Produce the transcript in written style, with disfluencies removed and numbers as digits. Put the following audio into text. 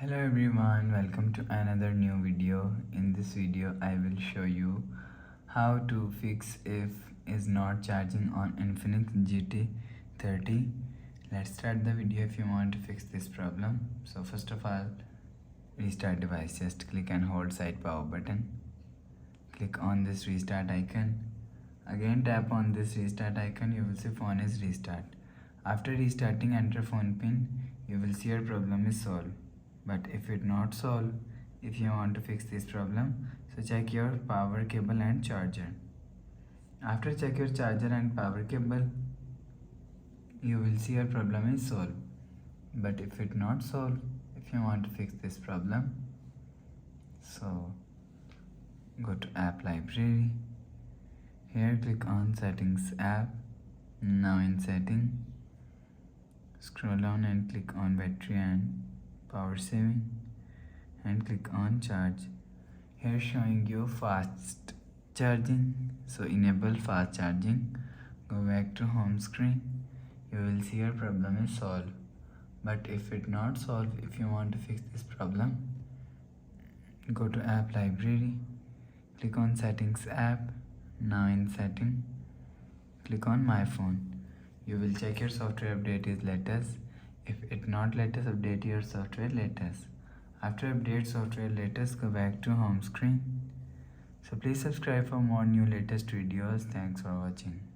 Hello everyone, welcome to another new video. In this video I will show you how to fix if is not charging on Infinix GT30. Let's start the video if you want to fix this problem. So first of all, restart device. Just click and hold side power button. Click on this restart icon. Again tap on this restart icon. You will see phone is restart. After restarting, enter phone pin. You will see your problem is solved. But if it not solved, if you want to fix this problem, so check your power cable and charger. After check your charger and power cable, you will see your problem is solved. But if it not solved, if you want to fix this problem, so go to app library. Here click on settings app. Now in setting, scroll down and click on battery and power saving and click on charge. Here showing you fast charging, so enable fast charging. Go back to home screen. You will see your problem is solved. But if it not solved, if you want to fix this problem, go to app library, click on settings app. Now in setting, click on my phone. You will check your software update is latest. If it not latest, update your software latest. After update software latest, go back to home screen. So please subscribe for more new latest videos. Thanks for watching.